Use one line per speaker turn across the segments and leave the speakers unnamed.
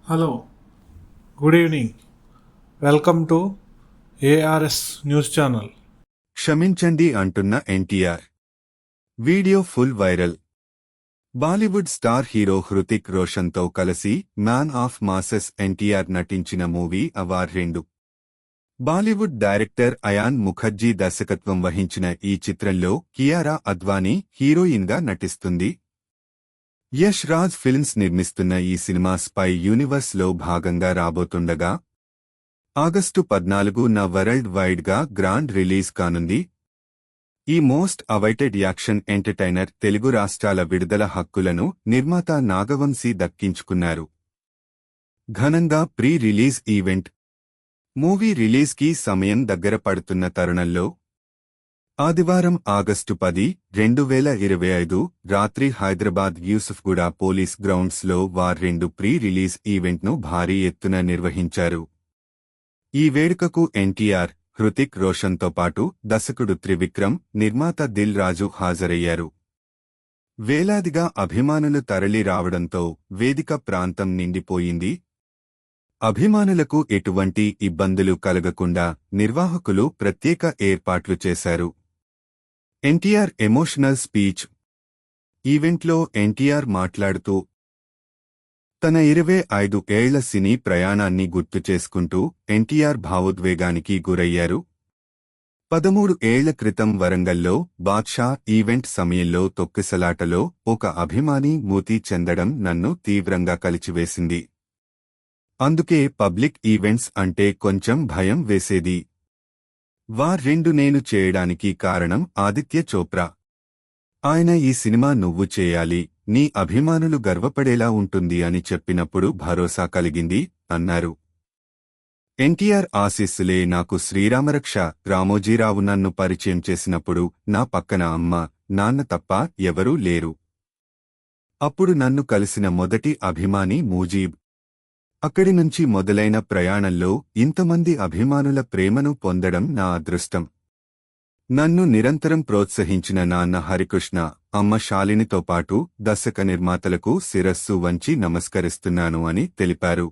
Hello, good evening. Welcome to ARS news channel.
క్షమించండి అంటున్న NTR video full viral. Bollywood star hero Hrithik రోషన్తో కలిసి man of masses NTR నటించిన movie War 2. Bollywood director Ayan Mukerji దర్శకత్వం వహించిన ఈ చిత్రంలో కియారా అద్వానీ హీరోయిన్గా నటిస్తుంది. యష్ రాజ్ ఫిల్మ్స్ నిర్మిస్తున్న ఈ సినిమా స్పై యూనివర్స్ లో భాగంగా రాబోతుండగా ఆగస్టు 14న వరల్డ్ వైడ్ గా గ్రాండ్ రిలీజ్ కానుంది. ఈ most awaited action entertainer Telugu రాష్ట్రాల విడుదల హక్కులను నిర్మాత నాగవంశీ దక్కించుకున్నారు. ఘనంగా ప్రీ రిలీజ్ ఈవెంట్. మూవీ రిలీజ్కి సమయం దగ్గర పడుతున్న తరుణంలో ఆదివారం ఆగస్టు 10, 2025 రాత్రి హైదరాబాద్ యూసుఫ్గూడ పోలీస్ గ్రౌండ్స్లో వార్ 2 ప్రీ రిలీజ్ ఈవెంట్ను భారీ ఎత్తున నిర్వహించారు. ఈ వేడుకకు ఎన్టీఆర్, హృతిక్ రోషన్తో పాటు దర్శకుడు త్రివిక్రమ్, నిర్మాత దిల్ రాజు హాజరయ్యారు. వేలాదిగా అభిమానులు తరలి రావడంతో వేదిక ప్రాంతం నిండిపోయింది. అభిమానులకు ఎటువంటి ఇబ్బందులు కలగకుండా నిర్వాహకులు ప్రత్యేక ఏర్పాట్లు చేశారు. NTR emotional speech. ఈవెంట్లో ఎన్టీఆర్ మాట్లాడుతూ తన 25 ఏళ్ల సినీ ప్రయాణాన్ని గుర్తు చేసుకుంటూ ఎన్టీఆర్ భావోద్వేగానికి గురయ్యారు. 13 ఏళ్ల క్రితం వరంగల్లో బాద్షా ఈవెంట్ సమయంలో తొక్కిసలాటలో ఒక అభిమాని మృతి చెందడం నన్ను తీవ్రంగా కలిచివేసింది. అందుకే పబ్లిక్ ఈవెంట్స్ అంటే కొంచెం భయం వేసేది. వార్ 2 నేను చేయడానికి కారణం ఆదిత్య చోప్రా. ఆయన ఈ సినిమా నువ్వు చేయాలి, నీ అభిమానులు గర్వపడేలా ఉంటుంది అని చెప్పినప్పుడు భరోసా కలిగింది అన్నారు. ఎన్టీఆర్ ఆశీస్సులే నాకు శ్రీరామరక్ష. రామోజీరావు నన్ను పరిచయం చేసినప్పుడు నా పక్కన అమ్మ, నాన్న తప్ప ఎవరూ లేరు. అప్పుడు నన్ను కలిసిన మొదటి అభిమాని ముజీబ్. అక్కడి నుంచి మొదలైన ప్రయాణంలో ఇంతమంది అభిమానుల ప్రేమను పొందడం నా అదృష్టం. నన్ను నిరంతరం ప్రోత్సహించిన నాన్న హరికృష్ణ, అమ్మ శాలినితో పాటు దర్శక నిర్మాతలకు శిరస్సు వంచి నమస్కరిస్తున్నాను అని తెలిపారు.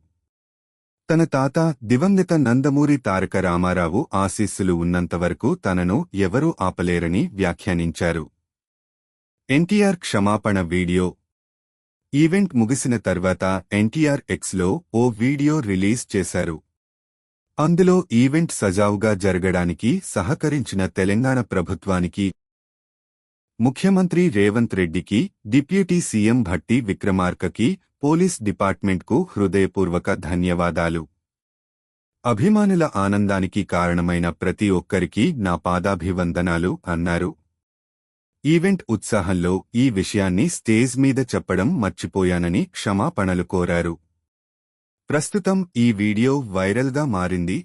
తన తాత దివంగత నందమూరి తారక రామారావు ఆశీస్సులు ఉన్నంతవరకు తనను ఎవరూ ఆపలేరని వ్యాఖ్యానించారు. ఎన్టీఆర్ క్షమాపణ వీడియో. ఈవెంట్ ముగిసిన తర్వాత ఎన్టీఆర్ ఎక్స్లో ఓ వీడియో రిలీజ్ చేశారు. అందులో ఈవెంట్ సజావుగా జరగడానికి సహకరించిన తెలంగాణ ప్రభుత్వానికి, ముఖ్యమంత్రి రేవంత్ రెడ్డికి, డిప్యూటీ సీఎం భట్టి విక్రమార్కకి, పోలీస్ డిపార్ట్మెంట్కు హృదయపూర్వక ధన్యవాదాలు. అభిమానుల ఆనందానికి కారణమైన ప్రతి ఒక్కరికి నా పాదాభివందనాలు అన్నారు. ఈవెంట్ ఉత్సాహంలో ఈ విషయాన్ని స్టేజ్ మీద చెప్పడం మర్చిపోయానని క్షమాపణలు కోరారు. ప్రస్తుతం ఈ వీడియో వైరల్గా మారింది.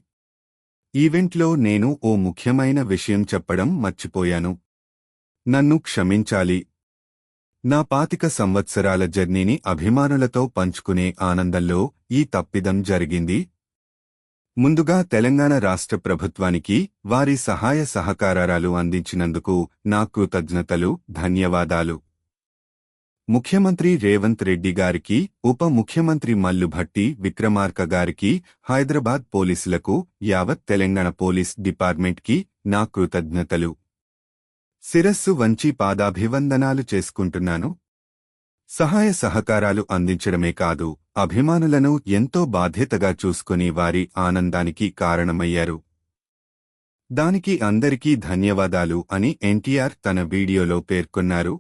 ఈవెంట్లో నేను ఓ ముఖ్యమైన విషయం చెప్పడం మర్చిపోయాను. నన్ను క్షమించాలి. నా 25 సంవత్సరాల జర్నీని అభిమానులతో పంచుకునే ఆనందంలో ఈ తప్పిదం జరిగింది. ముందుగా తెలంగాణ రాష్ట్ర ప్రభుత్వానికి వారి సహాయ సహకారాలు అందించినందుకు నా కృతజ్ఞతలు, ధన్యవాదాలు. ముఖ్యమంత్రి రేవంత్ రెడ్డి గారికి, ఉప ముఖ్యమంత్రి మల్లు భట్టి విక్రమార్క గారికి, హైదరాబాద్ పోలీసులకు, యావత్ తెలంగాణ పోలీస్ డిపార్ట్మెంట్కి నా కృతజ్ఞతలు. శిరస్సు వంచి పాదాభివందనాలు చేసుకుంటున్నాను. సహాయ సహకారాలు అందించడమే కాదు, అభిమానులను ఎంతో బాధ్యతగా చూసుకుని వారి ఆనందానికి కారణమయ్యారు. దానికి అందరికీ ధన్యవాదాలు అని ఎన్టీఆర్ తన వీడియోలో పేర్కొన్నారు.